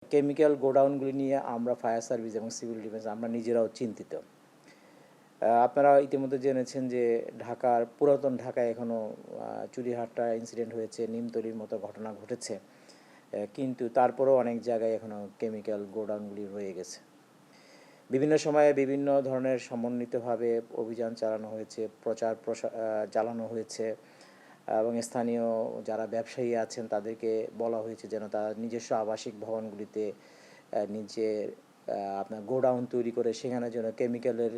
Chemical গোডাউনগুলি নিয়ে আমরা fire service এবং সিভিল ডিফেন্স আমরা নিজেরাও চিন্তিত। আপনারা ইতিমধ্যে জেনেছেন যে পুরাতন ঢাকায় এখনও চুরিহাট্টা ইনসিডেন্ট হয়েছে, নিমতলির মতো ঘটনা ঘটেছে, কিন্তু তারপরেও অনেক জায়গায় এখনও কেমিক্যাল গোডাউনগুলি রয়ে গেছে। বিভিন্ন সময়ে বিভিন্ন ধরনের সমন্বিতভাবে অভিযান চালানো হয়েছে, প্রচার চালানো হয়েছে এবং স্থানীয় যারা ব্যবসায়ী আছেন তাদেরকে বলা হয়েছে যেন তারা নিজস্ব আবাসিক ভবনগুলিতে নিজের আপনার গোডাউন তৈরি করে সেখানে যেন কেমিক্যালের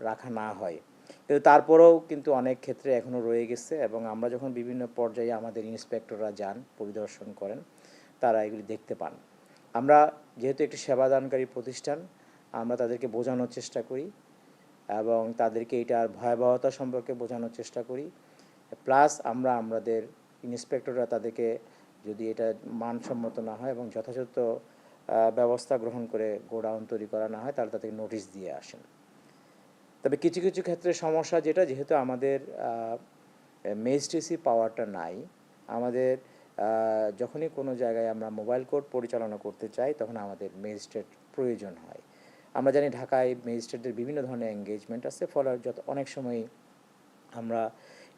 রাখা না হয়। কিন্তু তারপরেও কিন্তু অনেক ক্ষেত্রে এখনও রয়ে গেছে এবং আমরা যখন বিভিন্ন পর্যায়ে আমাদের ইন্সপেক্টররা যান, পরিদর্শন করেন, তারা এগুলি দেখতে পান। আমরা যেহেতু একটি সেবাদানকারী প্রতিষ্ঠান, আমরা তাদেরকে বোঝানোর চেষ্টা করি এবং তাদেরকে এটার ভয়াবহতা সম্পর্কে বোঝানোর চেষ্টা করি। প্লাস আমাদের ইন্সপেক্টররা তাদেরকে যদি এটা মানসম্মত না হয় এবং যথাযথ ব্যবস্থা গ্রহণ করে গোডাউন তৈরি করা না হয় তাহলে তাদেরকে নোটিশ দিয়ে আসেন। তবে কিছু কিছু ক্ষেত্রে সমস্যা যেহেতু আমাদের ম্যাজিস্ট্রেসি পাওয়ারটা নাই, আমাদের যখনই কোনো জায়গায় আমরা মোবাইল কোর্ট পরিচালনা করতে চাই তখন আমাদের ম্যাজিস্ট্রেট প্রয়োজন হয়। আমরা জানি ঢাকায় ম্যাজিস্ট্রেটদের বিভিন্ন ধরনের এঙ্গেজমেন্ট আছে, ফলে অনেক সময় আমরা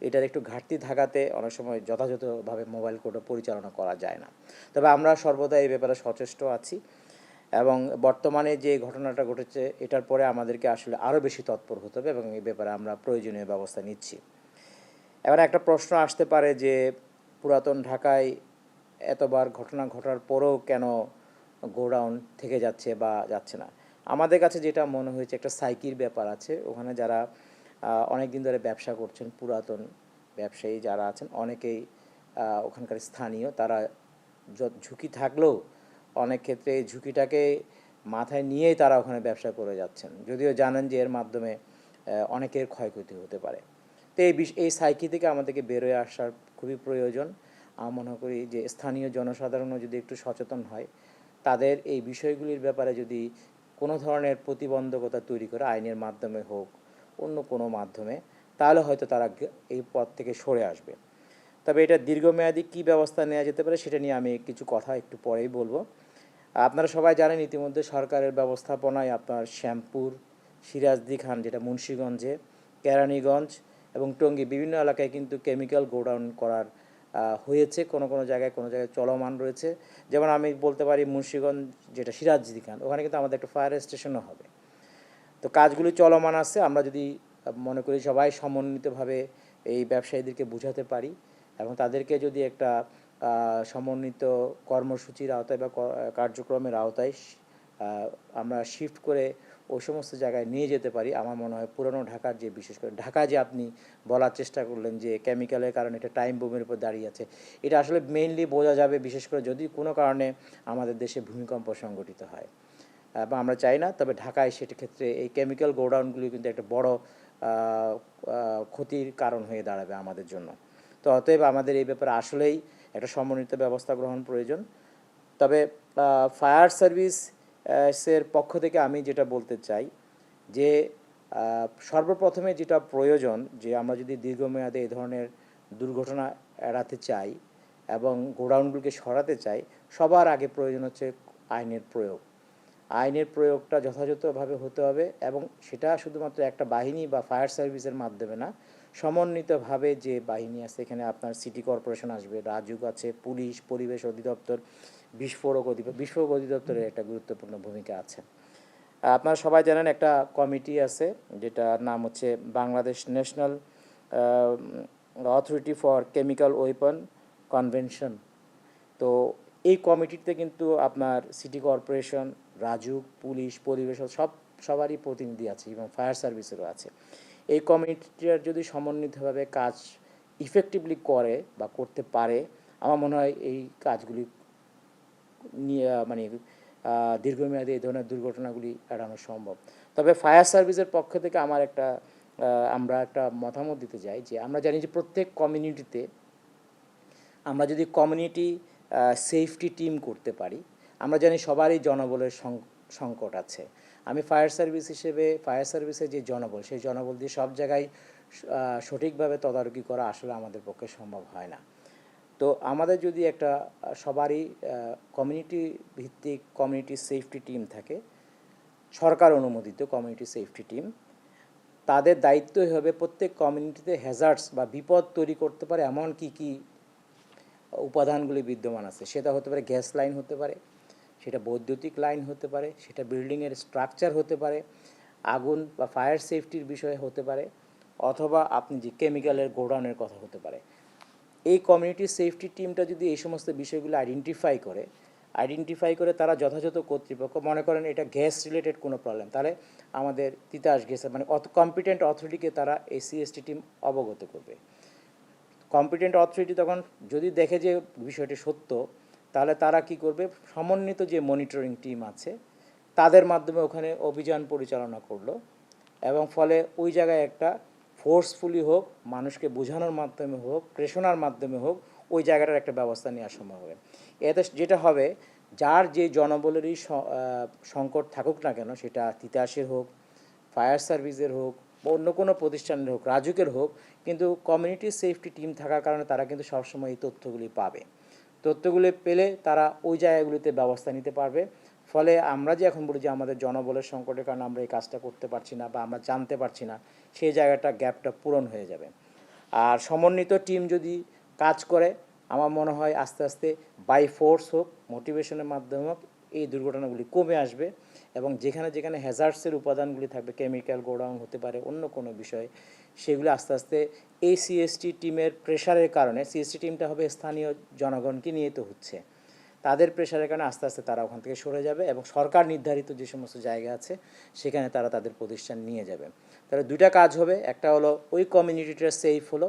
এটার একটু ঘাটতি থাকাতে অনেক সময় যথাযথভাবে মোবাইল কোর্টও পরিচালনা করা যায় না। তবে আমরা সর্বদা এই ব্যাপারে সচেষ্ট আছি এবং বর্তমানে যে ঘটনাটা ঘটেছে এটার পরে আমাদেরকে আসলে আরও বেশি তৎপর হতে হবে এবং এই ব্যাপারে আমরা প্রয়োজনীয় ব্যবস্থা নিচ্ছি। এবার একটা প্রশ্ন আসতে পারে যে পুরাতন ঢাকায় এতবার ঘটনা ঘটার পরেও কেন গোডাউন থেকে যাচ্ছে বা যাচ্ছে না। আমাদের কাছে যেটা মনে হয়েছে একটা সাইকির ব্যাপার আছে। ওখানে যারা অনেক দিন ধরে ব্যবসা করছেন, পুরাতন ব্যবসায়ী যারা আছেন অনেকেই ওখানকার স্থানীয়, তারা ঝুঁকি থাকলেও অনেক ক্ষেত্রে এই ঝুঁকিটাকে মাথায় নিয়েই তারা ওখানে ব্যবসা করে যাচ্ছেন, যদিও জানেন যে এর মাধ্যমে অনেকের ক্ষয়ক্ষতি হতে পারে। তো এই সাইকি থেকে আমাদেরকে বেরোয় আসার খুবই প্রয়োজন। আমি মনে করি যে স্থানীয় জনসাধারণও যদি একটু সচেতন হয়, তাদের এই বিষয়গুলির ব্যাপারে যদি কোনো ধরনের প্রতিবন্ধকতা তৈরি করে আইনের মাধ্যমে হোক অন্য কোনো মাধ্যমে, তাহলে হয়তো তারা এই পথ থেকে সরে আসবে। তবে এটা দীর্ঘমেয়াদী কী ব্যবস্থা নেওয়া যেতে পারে সেটা নিয়ে আমি কিছু কথা একটু পরেই বলবো। আপনারা সবাই জানেন ইতিমধ্যে সরকারের ব্যবস্থাপনায় আপনার শ্যামপুর, সিরাজদি খান যেটা মুন্সিগঞ্জে, কেরানীগঞ্জ এবং টঙ্গী বিভিন্ন এলাকায় কিন্তু কেমিক্যাল গোডাউন করার হয়েছে, কোনো কোনো জায়গায় চলমান রয়েছে। যেমন আমি বলতে পারি মুন্সিগঞ্জ যেটা সিরাজদি খান, ওখানে কিন্তু আমাদের একটা ফায়ার স্টেশনও হবে। তো কাজগুলি চলমান আছে। আমরা যদি মনে করি সবাই সমন্বিতভাবে এই ব্যবসায়ীদেরকে বোঝাতে পারি এবং তাদেরকে যদি একটা সমন্বিত কর্মসূচির আওতায় বা কার্যক্রমের আওতায় আমরা শিফট করে ওই সমস্ত জায়গায় নিয়ে যেতে পারি, আমার মনে হয় পুরনো ঢাকার যে বিশেষ করে ঢাকা যে আপনি বলার চেষ্টা করলেন যে কেমিক্যালের কারণে এটা টাইম বোমের উপর দাঁড়িয়ে আছে, এটা আসলে মেইনলি বোঝা যাবে বিশেষ করে যদি কোনো কারণে আমাদের দেশে ভূমিকম্প সংঘটিত হয় বা আমরা চাই না। তবে ঢাকায় সেটা ক্ষেত্রে এই কেমিক্যাল গোডাউনগুলি কিন্তু একটা বড় ক্ষতির কারণ হয়ে দাঁড়াবে আমাদের জন্য। তো অতএব আমাদের এই ব্যাপারে আসলেই একটা সমন্বিত ব্যবস্থা গ্রহণ প্রয়োজন। তবে ফায়ার সার্ভিসের পক্ষ থেকে আমি যেটা বলতে চাই যে সর্বপ্রথমে যেটা প্রয়োজন যে আমরা যদি দীর্ঘমেয়াদে এই ধরনের দুর্ঘটনা এড়াতে চাই এবং গোডাউনগুলোকে সরাতে চাই, সবার আগে প্রয়োজন হচ্ছে আইনের প্রয়োগ। আইনের প্রয়োগটা যথাযথভাবে হতে হবে এবং সেটা শুধুমাত্র একটা বাহিনী বা ফায়ার সার্ভিসের মাধ্যমে না, সমন্বিতভাবে যে বাহিনী আছে, এখানে আপনার সিটি কর্পোরেশন আসবে, রাজুক আছে, পুলিশ, পরিবেশ অধিদপ্তর, বিস্ফোরক অধিদপ্তরের একটা গুরুত্বপূর্ণ ভূমিকা আছে। আপনারা সবাই জানেন একটা কমিটি আছে যেটার নাম হচ্ছে Bangladesh national authority for chemical weapon convention. তো এই কমিটিতে কিন্তু আপনার সিটি কর্পোরেশন, রাজুক, পুলিশ, পরিবেশ সবারই প্রতিনিধি আছে এবং ফায়ার সার্ভিসেরও আছে। এই কমিটিটা যদি সমন্বিতভাবে কাজ ইফেক্টিভলি করে বা করতে পারে, আমার মনে হয় এই কাজগুলি নিয়ে দীর্ঘমেয়াদী এই ধরনের দুর্ঘটনাগুলি এড়ানো সম্ভব। তবে ফায়ার সার্ভিসের পক্ষ থেকে আমরা একটা মতামত দিতে চাই যে আমরা জানি যে প্রত্যেক কমিউনিটিতে আমরা যদি কমিউনিটি সেফটি টিম করতে পারি, আমরা জানি সবারই জনবলের সংকট আছে। আমি ফায়ার সার্ভিসের যে জনবল, সেই জনবল দিয়ে সব জায়গায় সঠিকভাবে তদারকি করা আসলে আমাদের পক্ষে সম্ভব হয় না। তো আমাদের যদি একটা সবারই কমিউনিটি ভিত্তিক কমিউনিটি সেফটি টিম থাকে, সরকার অনুমোদিত কমিউনিটি সেফটি টিম, তাদের দায়িত্বই হবে প্রত্যেক কমিউনিটিতে হ্যাজার্ডস বা বিপদ তৈরি করতে পারে এমন কি উপাদানগুলি বিদ্যমান আছে। সেটা হতে পারে গ্যাস লাইন হতে পারে, সেটা বৈদ্যুতিক লাইন হতে পারে, সেটা বিল্ডিংয়ের স্ট্রাকচার হতে পারে, আগুন বা ফায়ার সেফটির বিষয়ে হতে পারে, অথবা আপনি যে কেমিক্যালের গোডাউনের কথা হতে পারে। এই কমিউনিটি সেফটি টিমটা যদি এই সমস্ত বিষয়গুলো আইডেন্টিফাই করে তারা যথাযথ কর্তৃপক্ষ, মনে করেন এটা গ্যাস রিলেটেড কোনো প্রবলেম, তাহলে আমাদের তিতাস গ্যাসের মানে কম্পিটেন্ট অথরিটিকে তারা এই সিএসটি টিম অবগত করবে। কম্পিটেন্ট অথরিটি তখন যদি দেখে যে বিষয়টি সত্য, তাহলে তারা কি করবে, সমন্বিত যে মনিটরিং টিম আছে তাদের মাধ্যমে ওখানে অভিযান পরিচালনা করলো, এবং ফলে ওই জায়গায় একটা ফোর্সফুলি হোক, মানুষকে বোঝানোর মাধ্যমে হোক, প্রেষণার মাধ্যমে হোক, ওই জায়গাটার একটা ব্যবস্থা নেওয়া সম্ভব হবে। এতে যেটা হবে, যার যে জনবলেরই সংকট থাকুক না কেন, সেটা তিতাসের হোক, ফায়ার সার্ভিসের হোক, বা অন্য কোনো প্রতিষ্ঠানের হোক, রাজুকের হোক, কিন্তু কমিউনিটি সেফটি টিম থাকার কারণে তারা কিন্তু সবসময় এই তথ্যগুলি পাবে। তথ্যগুলি পেলে তারা ওই জায়গাগুলিতে ব্যবস্থা নিতে পারবে। ফলে আমরা যে এখন বলি যে আমাদের জনবলের সংকটের কারণে আমরা এই কাজটা করতে পারছি না বা আমরা জানতে পারছি না, সেই জায়গাটা গ্যাপটা পূরণ হয়ে যাবে। আর সমন্বিত টিম যদি কাজ করে, আমার মনে হয় আস্তে আস্তে বাই ফোর্স হোক, মোটিভেশনের মাধ্যমে হোক, এই দুর্ঘটনাগুলি কমে আসবে, এবং যেখানে যেখানে হ্যাজার্ডসের উপাদানগুলি থাকবে, কেমিক্যাল গোডাউন হতে পারে, অন্য কোনো বিষয়, সেগুলো আস্তে আস্তে এই সিএসটি টিমের প্রেশারের কারণে, সিএসটি টিমটা হবে স্থানীয় জনগণকে নিয়ে তো হচ্ছে, তাদের প্রেশারের কারণে আস্তে আস্তে তারা ওখান থেকে সরে যাবে, এবং সরকার নির্ধারিত যে সমস্ত জায়গা আছে সেখানে তারা তাদের প্রতিষ্ঠান নিয়ে যাবে। তাহলে দুইটা কাজ হবে, একটা হলো ওই কমিউনিটিটা সেফ হলো,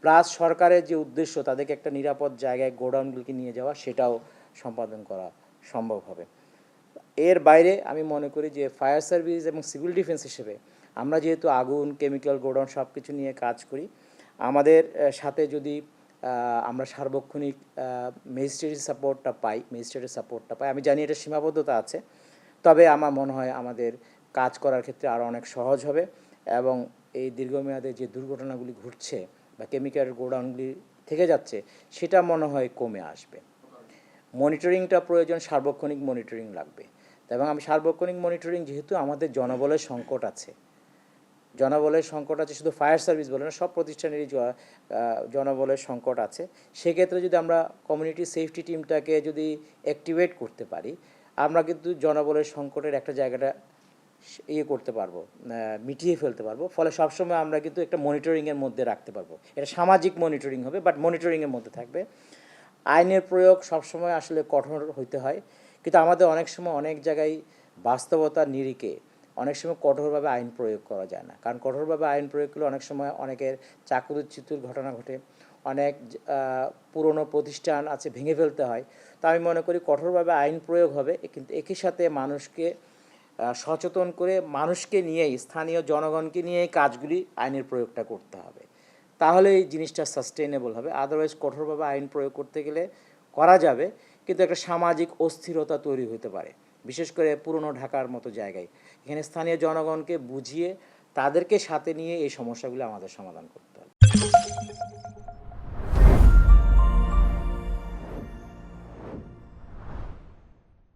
প্লাস সরকারের যে উদ্দেশ্য তাদেরকে একটা নিরাপদ জায়গায় গোডাউনগুলিকে নিয়ে যাওয়া, সেটাও সম্পাদন করা সম্ভব হবে। এর বাইরে আমি মনে করি যে ফায়ার সার্ভিস এবং সিভিল ডিফেন্স হিসেবে আমরা যেহেতু আগুন, কেমিক্যাল গোডাউন সব কিছু নিয়ে কাজ করি, আমাদের সাথে যদি আমরা সার্বক্ষণিক ম্যাজিস্ট্রেটের সাপোর্টটা পাই, আমি জানি এটা সীমাবদ্ধতা আছে, তবে আমার মনে হয় আমাদের কাজ করার ক্ষেত্রে আরও অনেক সহজ হবে, এবং এই দীর্ঘমেয়াদে যে দুর্ঘটনাগুলি ঘটছে বা কেমিক্যাল গোডাউনগুলি থেকে যাচ্ছে, সেটা মনে হয় কমে আসবে। মনিটরিংটা প্রয়োজন, সার্বক্ষণিক মনিটরিং লাগবে, এবং আমি সার্বক্ষণিক মনিটরিং, যেহেতু আমাদের জনবলের সংকট আছে, শুধু ফায়ার সার্ভিস বলে না, সব প্রতিষ্ঠানেরই জনবলের সংকট আছে, সেক্ষেত্রে যদি আমরা কমিউনিটি সেফটি টিমটাকে যদি অ্যাক্টিভেট করতে পারি, আমরা কিন্তু জনবলের সংকটের একটা জায়গাটা করতে পারবো, মিটিয়ে ফেলতে পারবো। ফলে সবসময় আমরা কিন্তু একটা মনিটরিংয়ের মধ্যে রাখতে পারবো। এটা সামাজিক মনিটরিং হবে, বাট মনিটরিংয়ের মধ্যে থাকবে। আইনের প্রয়োগ সবসময় আসলে কঠোর হইতে হয়, কিন্তু আমাদের অনেক সময় অনেক জায়গায় বাস্তবতার নিরিখে অনেক সময় কঠোরভাবে আইন প্রয়োগ করা যায় না, কারণ কঠোরভাবে আইন প্রয়োগ করলে অনেক সময় অনেকের চাকরিচ্যুতির ঘটনা ঘটে, অনেক পুরনো প্রতিষ্ঠান আছে ভেঙে ফেলতে হয়। তো আমি মনে করি কঠোরভাবে আইন প্রয়োগ হবে, কিন্তু একই সাথে মানুষকে সচেতন করে, মানুষকে নিয়েই, স্থানীয় জনগণকে নিয়েই কাজগুলি আইনের প্রয়োগটা করতে হবে, তাহলে এই জিনিসটা সাস্টেইনেবল হবে। আদারওয়াইজ কঠোরভাবে আইন প্রয়োগ করতে গেলে করা যাবে, কিন্তু একটা সামাজিক অস্থিরতা তৈরি হতে পারে, বিশেষ করে পুরনো ঢাকার মতো জায়গায়। এখানে স্থানীয় জনগণকে বুঝিয়ে তাদেরকে সাথে নিয়ে এই সমস্যাগুলো আমাদের সমাধান করতে